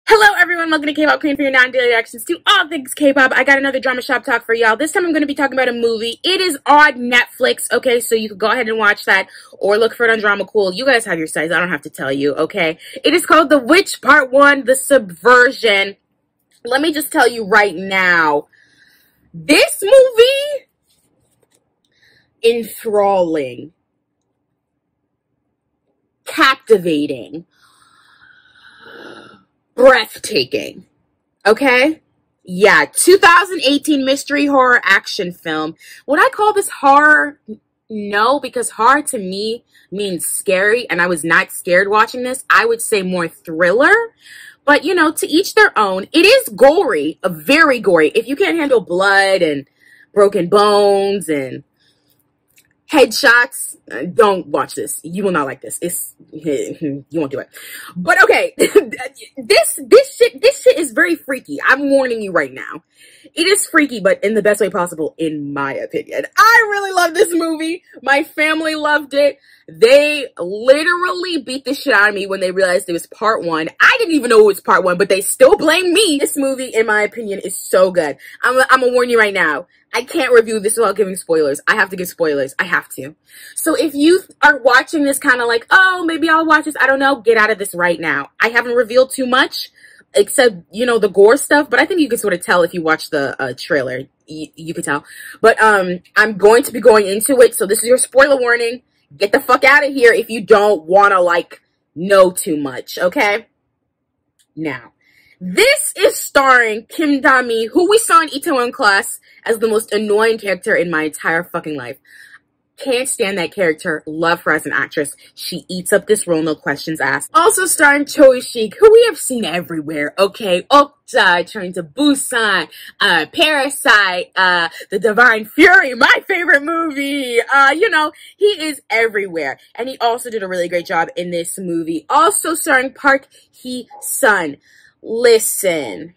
Hello everyone, welcome to K-pop Queen for your non-daily reactions to all things K-pop. I got another drama shop talk for y'all. This time I'm going to be talking about a movie. It is on Netflix, okay? So you can go ahead and watch that or look for it on Drama Cool. You guys have your sites, I don't have to tell you, okay? It is called The Witch Part 1, The Subversion. Let me just tell you right now, this movie, enthralling, captivating, breathtaking. Okay? Yeah, 2018 mystery horror action film. Would I call this horror? No, because horror to me means scary, and I was not scared watching this. I would say more thriller. But, you know, to each their own. It is gory, very gory. If you can't handle blood and broken bones and headshots, don't watch this. You will not like this. You won't do it. But okay, this shit is very freaky. I'm warning you right now. It is freaky, but in the best way possible, in my opinion. I really love this movie. My family loved it. They literally beat the shit out of me when they realized it was part 1. I didn't even know it was part 1, but they still blame me. This movie, in my opinion, is so good. I'm gonna warn you right now. I can't review this without giving spoilers. I have to give spoilers. I have to. So if you are watching this kind of like, oh, maybe I'll watch this, I don't know, get out of this right now. I haven't revealed too much, except, you know, the gore stuff, but I think you can sort of tell if you watch the trailer. You can tell. But I'm going to be going into it, so this is your spoiler warning. Get the fuck out of here if you don't want to, like, know too much, okay? Now, this is starring Kim Da-mi, who we saw in Itaewon Class as the most annoying character in my entire fucking life. Can't stand that character. Love her as an actress. She eats up this role, no questions asked. Also starring Choi Shik, who we have seen everywhere, okay? Okja, Train to Busan, Parasite, The Divine Fury, my favorite movie. You know, he is everywhere. And he also did a really great job in this movie. Also starring Park Hee-sun. Listen,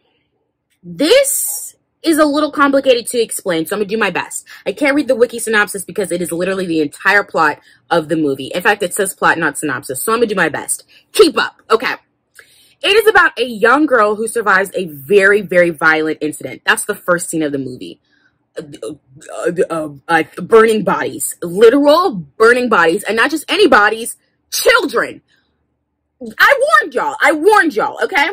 this is a little complicated to explain, so I'm gonna do my best. I can't read the wiki synopsis because it is literally the entire plot of the movie. In fact, it says plot, not synopsis, so I'm gonna do my best. Keep up, okay. It is about a young girl who survives a very, very violent incident. That's the first scene of the movie. Burning bodies. Literal burning bodies, and not just any bodies, children. I warned y'all, okay?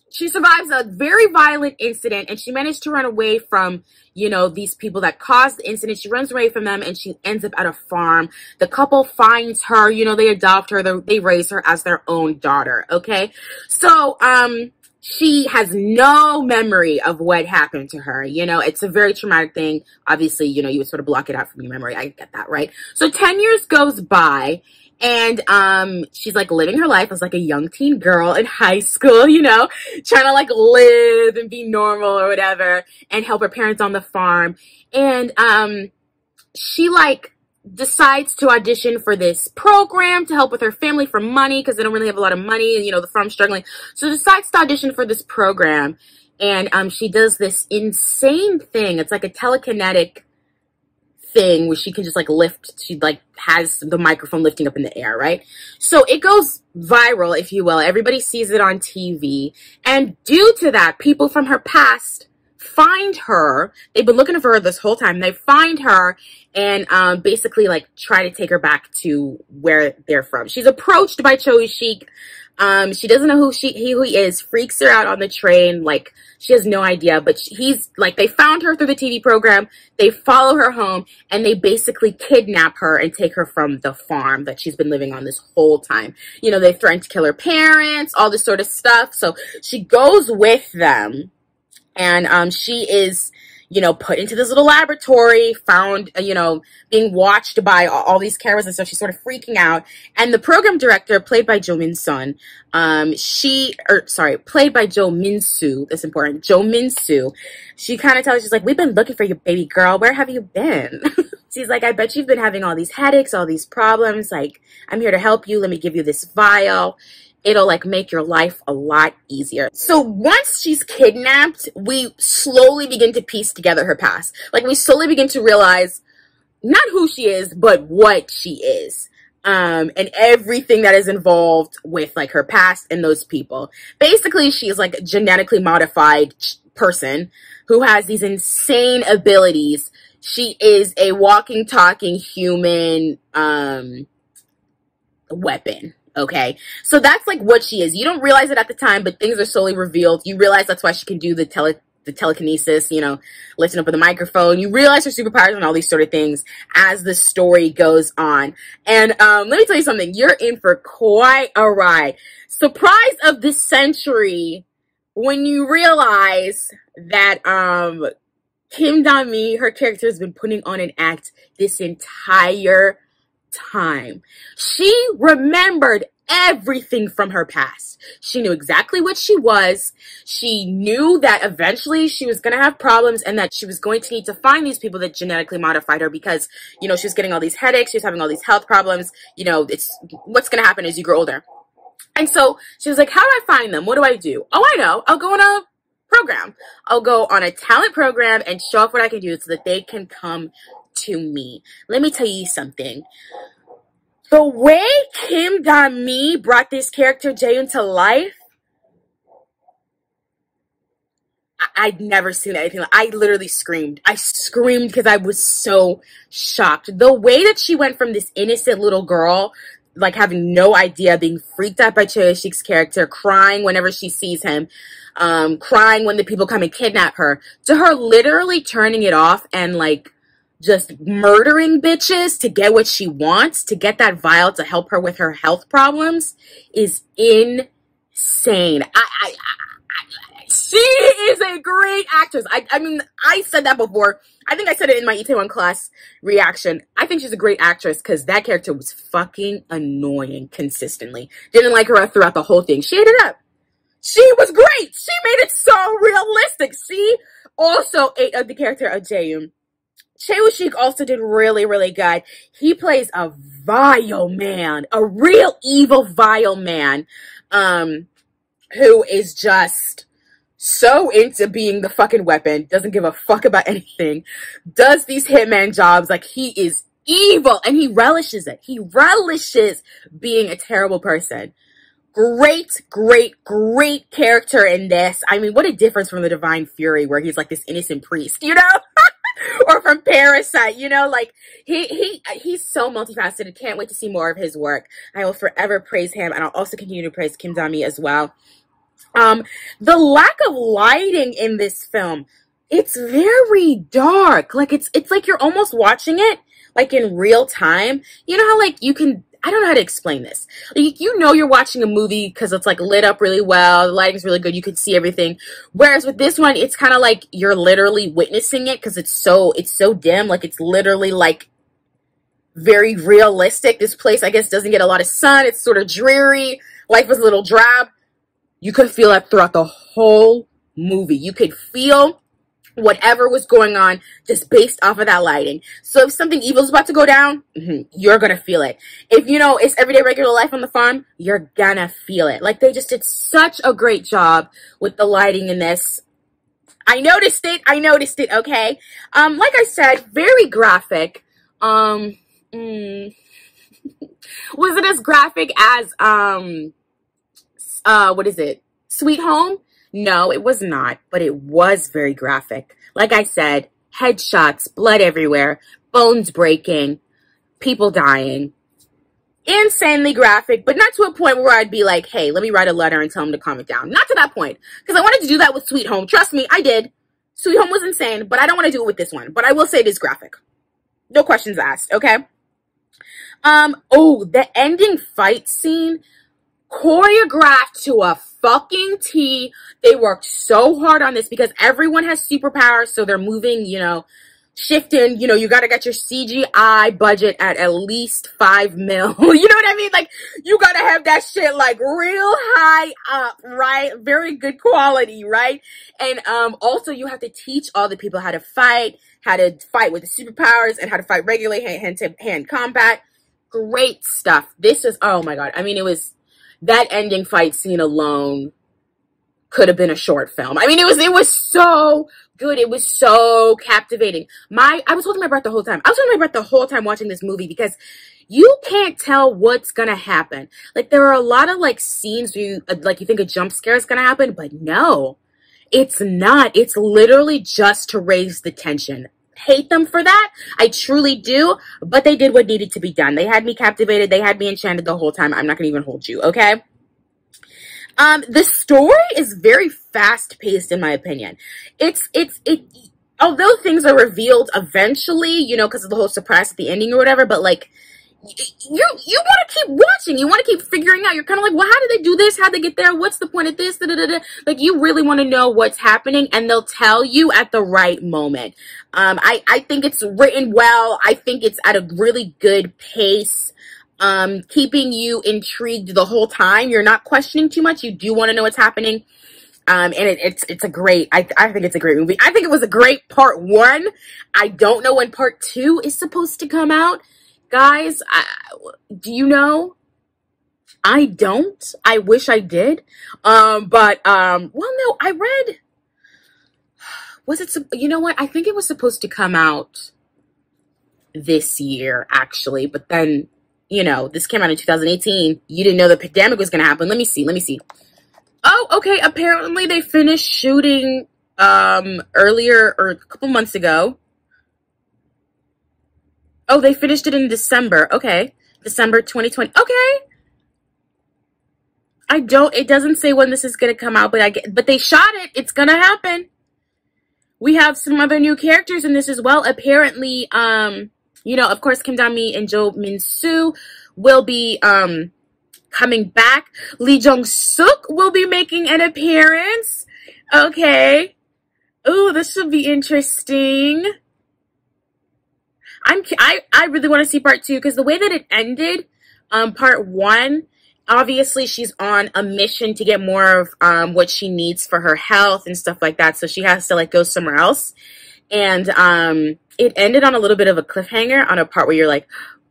She survives a very violent incident, and she managed to run away from, you know, these people that caused the incident. She runs away from them, and she ends up at a farm. The couple finds her, you know, they adopt her, they raise her as their own daughter, okay? So, she has no memory of what happened to her. You know, it's a very traumatic thing. Obviously, you know, you would sort of block it out from your memory. I get that, right? So 10 years goes by, and she's like living her life as like a young teen girl in high school, you know, trying to like live and be normal or whatever and help her parents on the farm. And she like decides to audition for this program to help with her family for money because they don't really have a lot of money, and you know, the farm's struggling. So decides to audition for this program, and she does this insane thing. It's like a telekinetic thing where she can just like lift, she like has the microphone lifting up in the air, right? So it goes viral, if you will. Everybody sees it on TV, and due to that, people from her past find her. They've been looking for her this whole time. They find her and basically like try to take her back to where they're from. She's approached by Choi Shik. She doesn't know who he is, freaks her out on the train, like she has no idea, but he's like, they found her through the TV program, they follow her home, and they basically kidnap her and take her from the farm that she's been living on this whole time. You know, they threaten to kill her parents, all this sort of stuff. So she goes with them, and she is, you know, put into this little laboratory, found, you know, being watched by all these cameras and stuff. She's sort of freaking out. And the program director, played by Jo Min-sun, played by Jo Min-soo, that's important, Jo Min-soo, she kind of tells, she's like, we've been looking for you, baby girl. Where have you been? She's like, I bet you've been having all these headaches, all these problems. Like, I'm here to help you. Let me give you this vial. It'll like make your life a lot easier. So once she's kidnapped, we slowly begin to piece together her past. Like we slowly begin to realize not who she is, but what she is. and everything that is involved with like her past and those people. Basically, she's like a genetically modified person who has these insane abilities. She is a walking, talking human weapon. Okay, so that's like what she is. You don't realize it at the time, but things are slowly revealed. You realize that's why she can do the telekinesis, you know, lifting up with a microphone. You realize her superpowers and all these sort of things as the story goes on. And let me tell you something. You're in for quite a ride. Surprise of the century when you realize that Kim Da-mi, her character, has been putting on an act this entire time. She remembered everything from her past. She knew exactly what she was. She knew that eventually she was going to have problems and that she was going to need to find these people that genetically modified her because, you know, she was getting all these headaches. She was having all these health problems. You know, it's what's going to happen as you grow older. And so she was like, how do I find them? What do I do? Oh, I know. I'll go on a program. I'll go on a talent program and show off what I can do so that they can come to me. Let me tell you something. The way Kim Da-mi brought this character Jaeyoon to life, I'd never seen anything like. I literally screamed. I screamed because I was so shocked. The way that she went from this innocent little girl, like having no idea, being freaked out by Chae-shik's character, crying whenever she sees him, crying when the people come and kidnap her, to her literally turning it off and like just murdering bitches to get what she wants, to get that vial to help her with her health problems, is insane. She is a great actress. I mean, I said that before. I think I said it in my Itaewon Class reaction. I think she's a great actress because that character was fucking annoying consistently. Didn't like her throughout the whole thing. She ate it up. She was great. She made it so realistic. She also ate up the character of Jaeyoon. Chae-shik also did really, really good. He plays a vile man, a real evil, vile man, who is just so into being the fucking weapon, doesn't give a fuck about anything, does these hitman jobs like he is evil, and he relishes it. He relishes being a terrible person. Great, great, great character in this. I mean, what a difference from the Divine Fury, where he's like this innocent priest, you know? Or from Parasite, you know, like he's so multifaceted. Can't wait to see more of his work. I will forever praise him, and I'll also continue to praise Kim Da-mi as well. The lack of lighting in this film, it's very dark. Like it's like you're almost watching it like in real time. You know how like you can, I don't know how to explain this. Like, you know you're watching a movie because it's like lit up really well, the lighting's really good, you can see everything. Whereas with this one, it's kind of like you're literally witnessing it because it's so dim. Like it's literally like very realistic. This place, I guess, doesn't get a lot of sun. It's sort of dreary. Life is a little drab. You could feel that throughout the whole movie. You could feel whatever was going on just based off of that lighting. So if something evil is about to go down, you're gonna feel it. If you know it's everyday regular life on the farm, you're gonna feel it. Like they just did such a great job with the lighting in this. I noticed it, okay? Like I said, very graphic. Was it as graphic as what is it? Sweet Home? No, it was not, but it was very graphic. Like I said, headshots, blood everywhere, bones breaking, people dying. Insanely graphic, but not to a point where I'd be like, hey, let me write a letter and tell him to calm it down. Not to that point, because I wanted to do that with Sweet Home. Trust me, I did. Sweet Home was insane, but I don't want to do it with this one. But I will say it is graphic. No questions asked, okay? Oh, the ending fight scene, choreographed to a fucking T. They worked so hard on this because everyone has superpowers, so they're moving, you know, shifting, you know, you gotta get your CGI budget at least 5 mil. You know what I mean? Like, you gotta have that shit, like, real high up, right? Very good quality, right? And, also, you have to teach all the people how to fight with the superpowers, and how to fight regularly hand-to-hand combat. Great stuff. This is, oh my god. I mean, it was, that ending fight scene alone could have been a short film. I mean, it was so good. It was so captivating. I was holding my breath the whole time. I was holding my breath the whole time watching this movie because you can't tell what's gonna happen. Like, there are a lot of like scenes where you like you think a jump scare is gonna happen, but no, it's not. It's literally just to raise the tension. Hate them for that, I truly do, but they did what needed to be done. They had me captivated, they had me enchanted the whole time. I'm not gonna even hold you, okay? The story is very fast-paced, in my opinion. Although things are revealed eventually, you know, because of the whole surprise at the ending or whatever, but like, you want to keep watching. You want to keep figuring out. You're kind of like, well, how did they do this? How'd they get there? What's the point of this? Da, da, da, da. Like, you really want to know what's happening, and they'll tell you at the right moment. I think it's written well. I think it's at a really good pace, keeping you intrigued the whole time. You're not questioning too much. You do want to know what's happening. And it's a great, I think it's a great movie. I think it was a great part 1. I don't know when part 2 is supposed to come out. Guys, do you know? I don't. I wish I did. Well, no, I read, you know what? I think it was supposed to come out this year, actually, but then, you know, this came out in 2018. You didn't know the pandemic was going to happen. Let me see. Oh, okay. Apparently they finished shooting, earlier, or a couple months ago. Oh, they finished it in December. Okay. December 2020. Okay. It doesn't say when this is going to come out, but they shot it. It's going to happen. We have some other new characters in this as well. Apparently, you know, of course, Kim Da-mi and Jo Min-soo will be, coming back. Lee Jong-suk will be making an appearance. Okay. Ooh, this should be interesting. I really want to see part 2, because the way that it ended, part 1, obviously she's on a mission to get more of what she needs for her health and stuff like that. So she has to like go somewhere else. And it ended on a little bit of a cliffhanger on a part where you're like,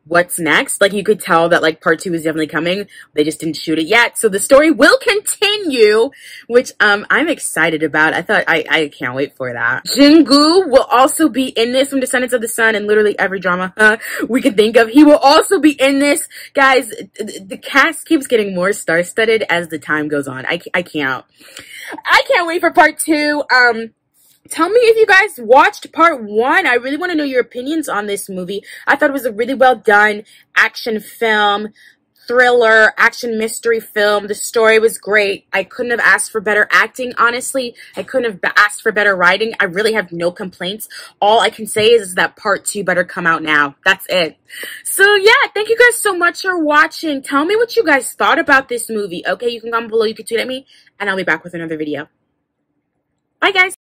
what's next? Like, you could tell that like part 2 is definitely coming. They just didn't shoot it yet. So the story will continue, which I'm excited about. I can't wait for that. Jin-gu will also be in this from Descendants of the Sun and literally every drama we can think of. He will also be in this. Guys, the cast keeps getting more star-studded as the time goes on. I can't wait for part 2. Tell me if you guys watched part 1. I really want to know your opinions on this movie. I thought it was a really well done action film, thriller, action mystery film. The story was great. I couldn't have asked for better acting, honestly. I couldn't have asked for better writing. I really have no complaints. All I can say is that part 2 better come out now. That's it. So yeah, thank you guys so much for watching. Tell me what you guys thought about this movie. Okay, you can comment below. You can tweet at me, and I'll be back with another video. Bye, guys.